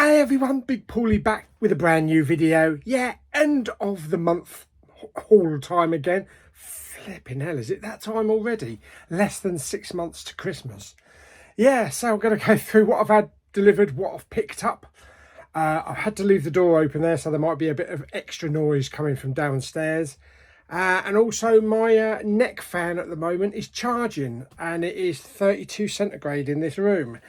Hi everyone, Big Pauly back with a brand new video. Yeah, end of the month haul time again. Flipping hell, is it that time already? Less than 6 months to Christmas. Yeah, so I'm going to go through what I've had delivered, what I've picked up. I've had to leave the door open there, so there might be a bit of extra noise coming from downstairs. And also my neck fan at the moment is charging, and it is 32 centigrade in this room.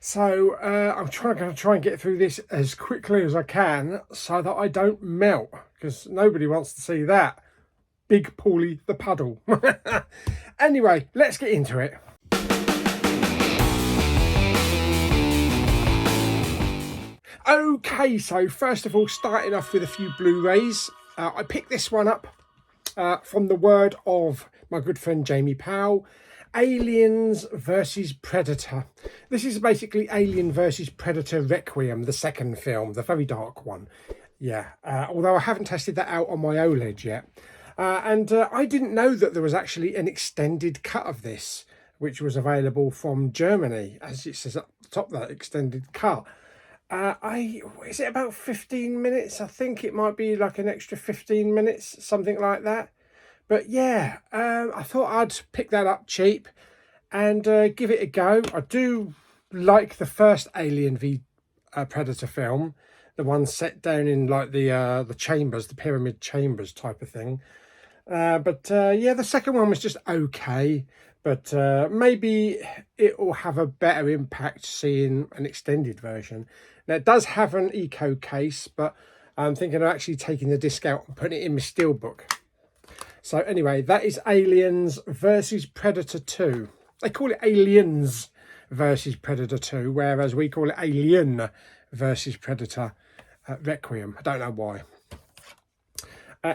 So I'm going to try and get through this as quickly as I can so that I don't melt, because nobody wants to see that. Big Pauly the puddle. Anyway, let's get into it. Okay, so first of all, starting off with a few Blu-rays. I picked this one up from the word of my good friend Jamie Powell. Aliens versus Predator. This is basically Alien versus Predator Requiem, the second film, the very dark one. Yeah, although I haven't tested that out on my OLED yet. And I didn't know that there was actually an extended cut of this, which was available from Germany, as it says up the top there, extended cut. Is it about 15 minutes? I think it might be like an extra 15 minutes, something like that. But yeah, I thought I'd pick that up cheap and give it a go. I do like the first Alien v Predator film, the one set down in like the chambers, the pyramid chambers type of thing. But yeah, the second one was just okay. But maybe it will have a better impact seeing an extended version. Now, it does have an eco case, but I'm thinking of actually taking the disc out and putting it in my Steelbook. So anyway, that is Aliens versus Predator 2. They call it Aliens versus Predator 2, whereas we call it Alien versus Predator Requiem. I don't know why.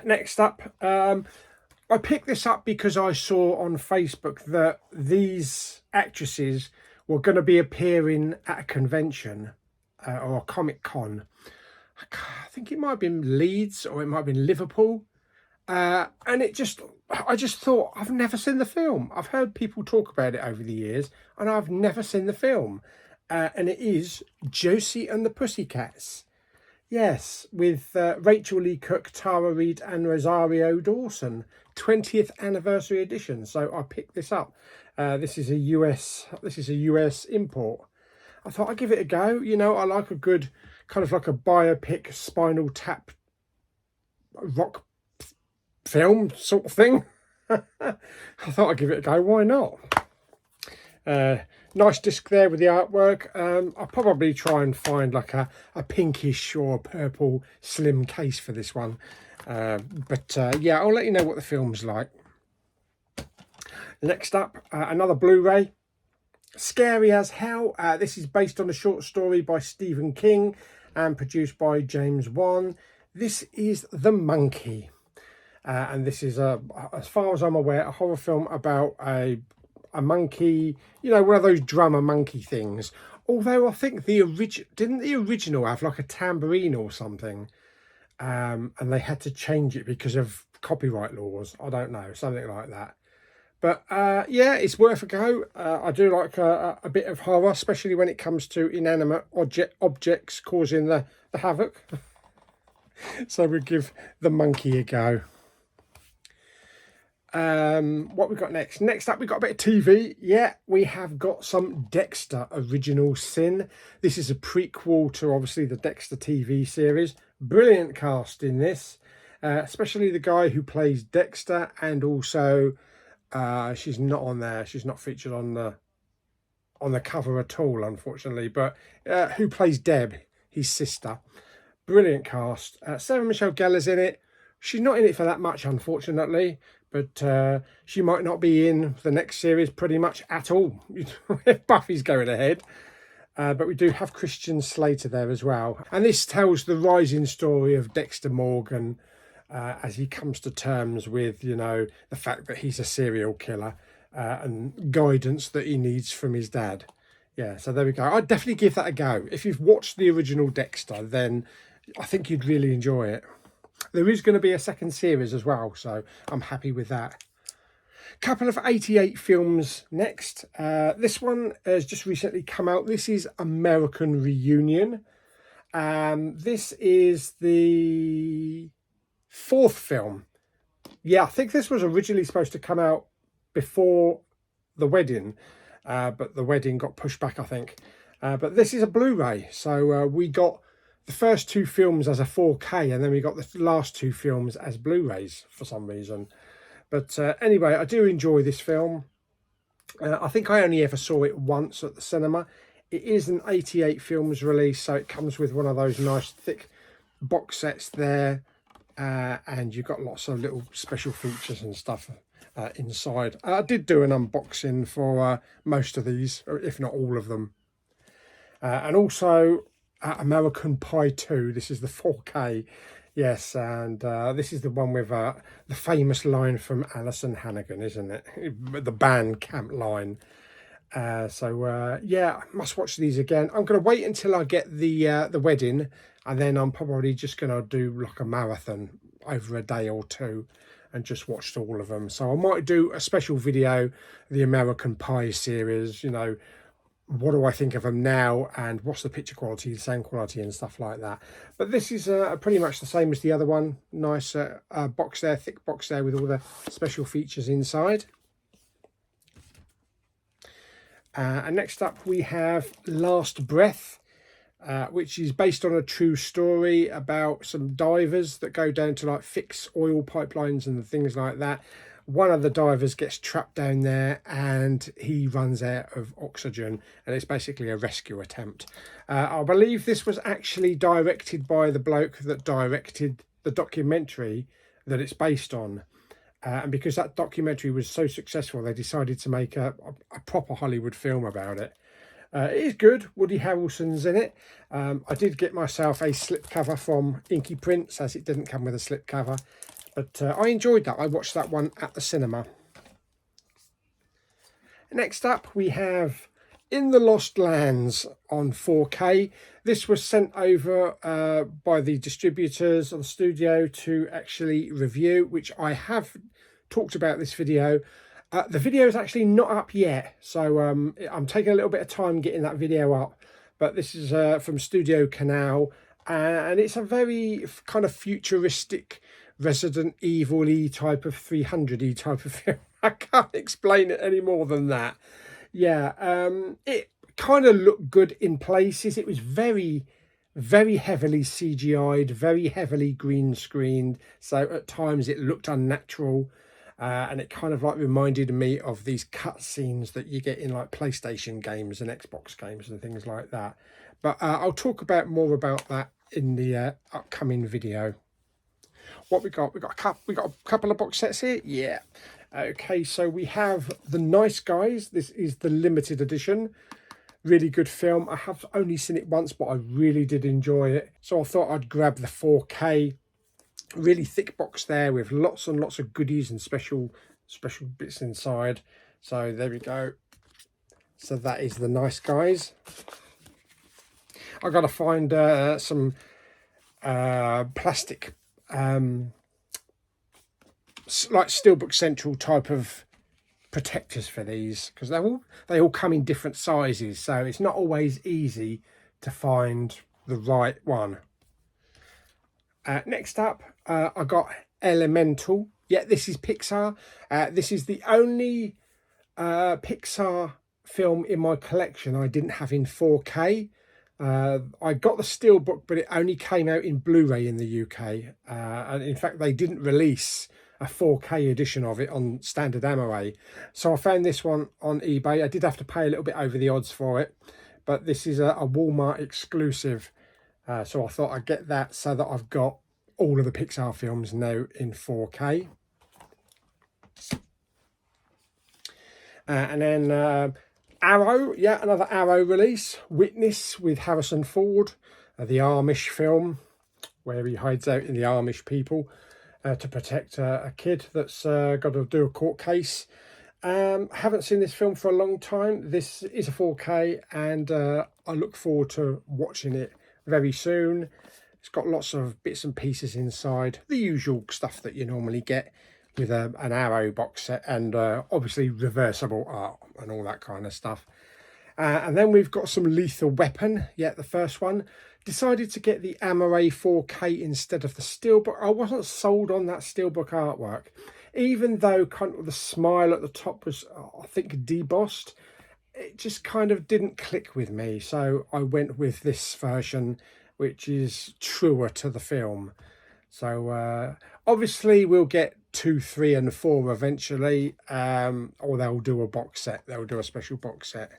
Next up, I picked this up because I saw on Facebook that these actresses were going to be appearing at a convention or a Comic Con. I think it might have been Leeds or it might have been Liverpool. And I just thought, I've never seen the film. I've heard people talk about it over the years, and I've never seen the film. And it is Josie and the Pussycats. Yes, with Rachel Lee Cook, Tara Reid and Rosario Dawson. 20th anniversary edition. So I picked this up. This is a US import. I thought I'd give it a go. You know, I like a good kind of like a biopic Spinal Tap rock film sort of thing. I thought I'd give it a go. Why not? Nice disc there with the artwork. I'll probably try and find like a pinkish or a purple slim case for this one. But yeah, I'll let you know what the film's like. Next up, another Blu-ray. Scary as Hell. This is based on a short story by Stephen King and produced by James Wan. This is The Monkey. And this is, as far as I'm aware, a horror film about a monkey, you know, one of those drummer monkey things. Although I think didn't the original have like a tambourine or something? And they had to change it because of copyright laws. I don't know, something like that. But yeah, it's worth a go. I do like a bit of horror, especially when it comes to inanimate objects causing the havoc. So we'll give The Monkey a go. What we got next? Next up, we got a bit of TV. Yeah, we have got some Dexter Original Sin. This is a prequel to obviously the Dexter TV series. Brilliant cast in this, especially the guy who plays Dexter, and also she's not on there. She's not featured on the cover at all, unfortunately. But who plays Deb, his sister. Brilliant cast. Sarah Michelle Gellar's in it. She's not in it for that much, unfortunately. But she might not be in the next series pretty much at all if Buffy's going ahead. But we do have Christian Slater there as well. And this tells the rising story of Dexter Morgan as he comes to terms with, you know, the fact that he's a serial killer and guidance that he needs from his dad. Yeah, so there we go. I'd definitely give that a go. If you've watched the original Dexter, then I think you'd really enjoy it. There is going to be a second series as well, so I'm happy with that. Couple of 88 films next. This one has just recently come out. This is American Reunion. This is the fourth film. Yeah, I think this was originally supposed to come out before the wedding, but the wedding got pushed back, I think. But this is a Blu-ray, so we got the first two films as a 4K, and then we got the last two films as Blu-rays for some reason. But anyway, I do enjoy this film. I think I only ever saw it once at the cinema. It is an 88 films release, so it comes with one of those nice thick box sets there. And you've got lots of little special features and stuff inside. I did do an unboxing for most of these, if not all of them. And also American Pie 2. This is the 4K. Yes, and this is the one with the famous line from Alison Hannigan, isn't it? The band camp line. Yeah, must watch these again. I'm going to wait until I get the wedding, and then I'm probably just going to do like a marathon over a day or two and just watch all of them. So I might do a special video, the American Pie series, you know, what do I think of them now and what's the picture quality, the sound quality and stuff like that. But this is pretty much the same as the other one. Nice box there, thick box there with all the special features inside. And next up we have Last Breath, which is based on a true story about some divers that go down to like fix oil pipelines and things like that. One of the divers gets trapped down there and he runs out of oxygen, and it's basically a rescue attempt. I believe this was actually directed by the bloke that directed the documentary that it's based on. And because that documentary was so successful, they decided to make a proper Hollywood film about it. It is good. Woody Harrelson's in it. I did get myself a slipcover from Inky Prints, as it didn't come with a slipcover. But I enjoyed that. I watched that one at the cinema. Next up, we have In the Lost Lands on 4K. This was sent over by the distributors of the studio to actually review, which I have talked about this video. The video is actually not up yet, so I'm taking a little bit of time getting that video up. But this is from Studio Canal, and it's a very kind of futuristic Resident Evil-y type of 300-y type of film. I can't explain it any more than that. Yeah, it kind of looked good in places. It was very, very heavily CGI'd, very heavily green screened. So at times it looked unnatural. And it kind of like reminded me of these cutscenes that you get in like PlayStation games and Xbox games and things like that. But I'll talk about more about that in the upcoming video. What we got? We got a couple of box sets here. Yeah. Okay, so we have The Nice Guys. This is the limited edition. Really good film. I have only seen it once, but I really did enjoy it. So I thought I'd grab the 4K. Really thick box there with lots and lots of goodies and special bits inside. So there we go. So that is The Nice Guys. I've got to find some plastic like Steelbook Central type of protectors for these, because they all come in different sizes, so it's not always easy to find the right one. Next up, I got Elemental. Yeah, this is Pixar. This is the only Pixar film in my collection I didn't have in 4K. I got the Steelbook, but it only came out in Blu-ray in the UK. And in fact, they didn't release a 4K edition of it on standard MOA. So I found this one on eBay. I did have to pay a little bit over the odds for it, but this is a Walmart exclusive. So I thought I'd get that so that I've got all of the Pixar films now in 4K. And then Arrow, yeah, another Arrow release. Witness with Harrison Ford, the Amish film, where he hides out in the Amish people to protect a kid that's got to do a court case. Haven't seen this film for a long time. This is a 4K, and I look forward to watching it very soon. It's got lots of bits and pieces inside, the usual stuff that you normally get with an Arrow box set, and obviously reversible art and all that kind of stuff. And then we've got some Lethal Weapon. Yeah, the first one. Decided to get the Amaray 4K instead of the Steelbook. I wasn't sold on that Steelbook artwork, even though kind of the smile at the top was, I think, debossed. It just kind of didn't click with me, so I went with this version, which is truer to the film. So obviously we'll get 2, 3 and 4 eventually, or they'll do a box set. They'll do a special box set.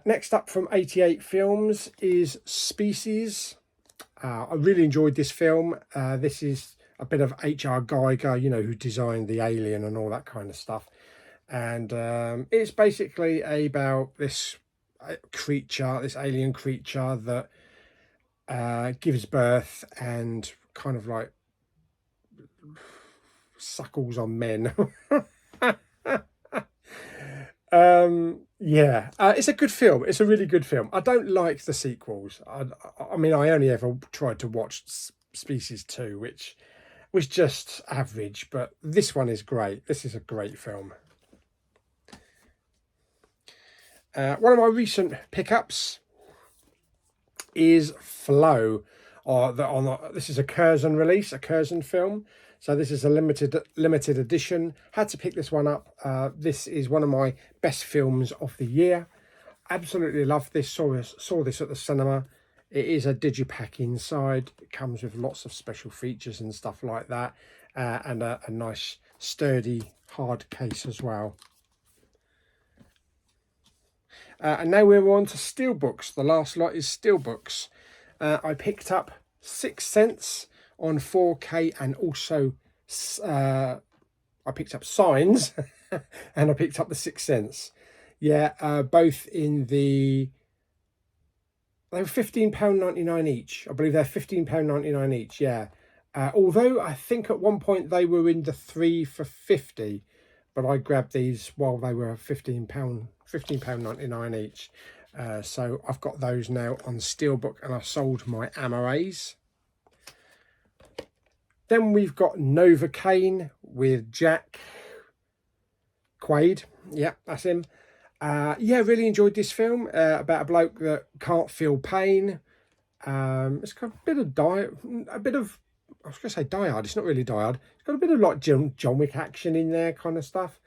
Next up from 88 Films is Species. I really enjoyed this film. This is a bit of H.R. Geiger, you know, who designed the Alien and all that kind of stuff. And it's basically about this creature, this alien creature that gives birth and kind of like suckles on men. Yeah, it's a good film. It's a really good film. I don't like the sequels. I mean, I only ever tried to watch Species 2, which was just average, but this one is great. This is a great film. One of my recent pickups is Flow. This is a Curzon release, a Curzon film. So this is a limited edition. Had to pick this one up. This is one of my best films of the year. Absolutely love this. Saw this at the cinema. It is a digipack inside. It comes with lots of special features and stuff like that, and a nice sturdy hard case as well. And now we're on to Steelbooks. The last lot is Steelbooks. I picked up 6 Sense on 4K, and also I picked up Signs and I picked up the 6 Sense. Yeah, both in they were £15.99 each. I believe they're £15.99 each, yeah. Although I think at one point they were in the 3 for 50, but I grabbed these while they were £15.99 each. So I've got those now on Steelbook, and I sold my Amarays. Then we've got Novocaine with Jack Quaid. Yeah, that's him. Yeah, really enjoyed this film about a bloke that can't feel pain. It's got a bit of I was going to say Die Hard. It's not really Die Hard. It's got a bit of like John Wick action in there, kind of stuff.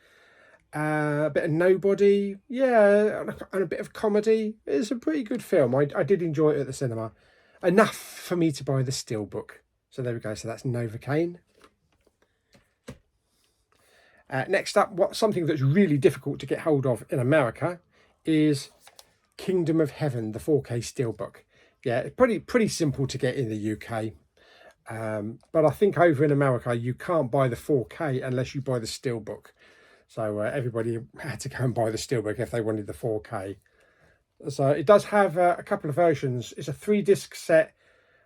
A bit of Nobody, yeah, and a bit of comedy. It's a pretty good film. I did enjoy it at the cinema. Enough for me to buy the Steelbook. So there we go. So that's Novocaine. Next up, something that's really difficult to get hold of in America is Kingdom of Heaven, the 4K Steelbook. Yeah, it's pretty simple to get in the UK. But I think over in America, you can't buy the 4K unless you buy the Steelbook. So everybody had to go and buy the Steelbook if they wanted the 4K. So it does have a couple of versions. It's a 3-disc set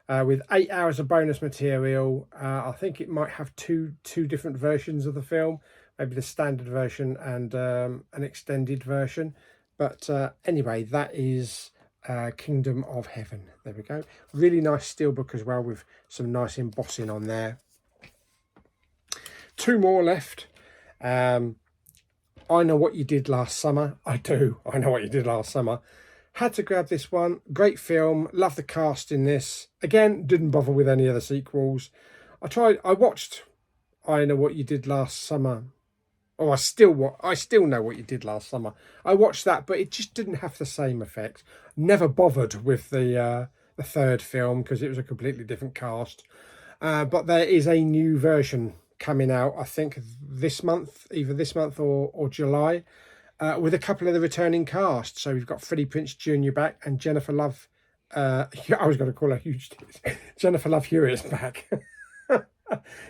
with 8 hours of bonus material. I think it might have two different versions of the film. Maybe the standard version and an extended version. But anyway, that is Kingdom of Heaven. There we go. Really nice Steelbook as well, with some nice embossing on there. 2 more left. I Know What You Did Last Summer. I know what you did last summer. Had to grab this one. Great film. Love the cast in this. Again, didn't bother with any of the sequels. I watched I Know What You Did Last Summer. Oh, I still Know What You Did Last Summer. I watched that, but it just didn't have the same effect. Never bothered with the third film because it was a completely different cast. But there is a new version coming out, I think this month, either this month or July, with a couple of the returning cast. So we've got Freddie Prinze Jr. back, and Jennifer Love. I was going to call her huge Jennifer Love Hewitt's back.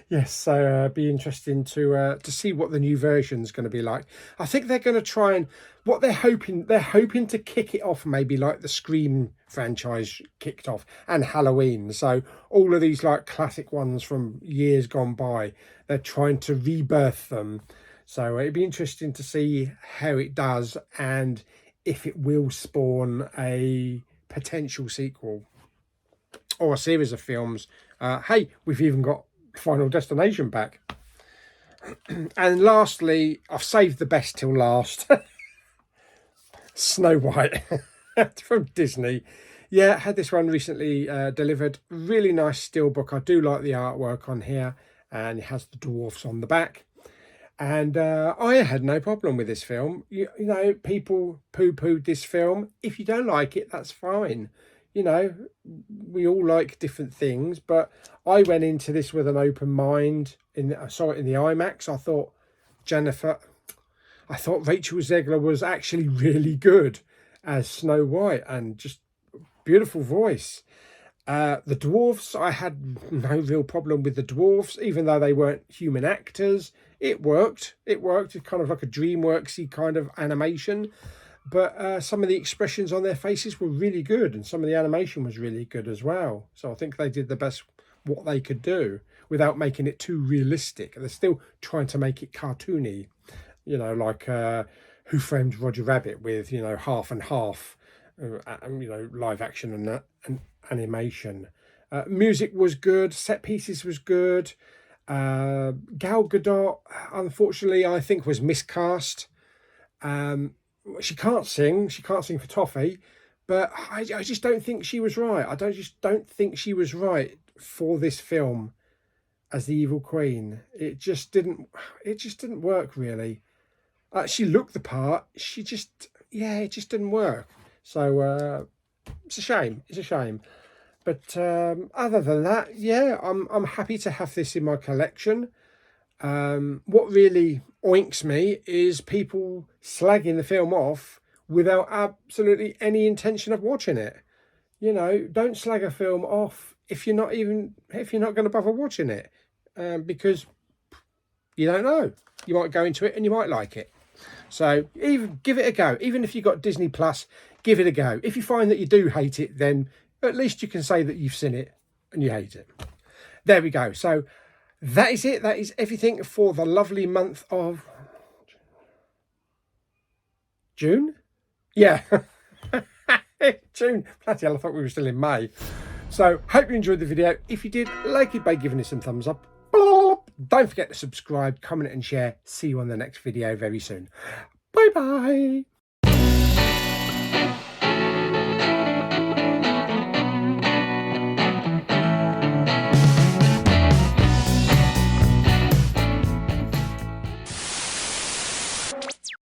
Yes, so be interesting to see what the new version is going to be like. I think they're going to try and they're hoping to kick it off maybe like the Scream franchise kicked off, and Halloween. So all of these like classic ones from years gone by, they're trying to rebirth them. So it'd be interesting to see how it does and if it will spawn a potential sequel or a series of films. Hey, we've even got Final Destination back. And lastly, I've saved the best till last. Snow White. from Disney. Yeah, had this one recently delivered. Really nice steelbook. I do like the artwork on here, and it has the dwarfs on the back. And I had no problem with this film. You know, people poo-pooed this film. If you don't like it, that's fine. You know, we all like different things, but I went into this with an open mind. I saw it in the IMAX. I thought Rachel Zegler was actually really good as Snow White, and just beautiful voice. The dwarfs, I had no real problem with the dwarfs, even though they weren't human actors. It worked. It's kind of like a DreamWorksy kind of animation. But some of the expressions on their faces were really good, and some of the animation was really good as well. So I think they did the best what they could do without making it too realistic. They're still trying to make it cartoony, you know, like Who Framed Roger Rabbit with, you know, half and half, you know, live action and animation. Music was good. Set pieces was good. Gal Gadot, unfortunately, I think was miscast. She can't sing for toffee, but I just don't think she was right. I just don't think she was right for this film as the evil queen. It just didn't work really. She looked the part. It just didn't work. So it's a shame. But other than that, yeah, I'm happy to have this in my collection. What really oinks me is people slagging the film off without absolutely any intention of watching it. You know, don't slag a film off if you're not going to bother watching it, because you don't know. You might go into it and you might like it. So even give it a go. Even if you've got Disney Plus, give it a go. If you find that you do hate it, then at least you can say that you've seen it and you hate it. There we go. So that is it. That is everything for the lovely month of June. Yeah. June. Bloody hell, I thought we were still in May. So hope you enjoyed the video. If you did, like it by giving it some thumbs up. Don't forget to subscribe, comment and share. See you on the next video very soon. Bye bye.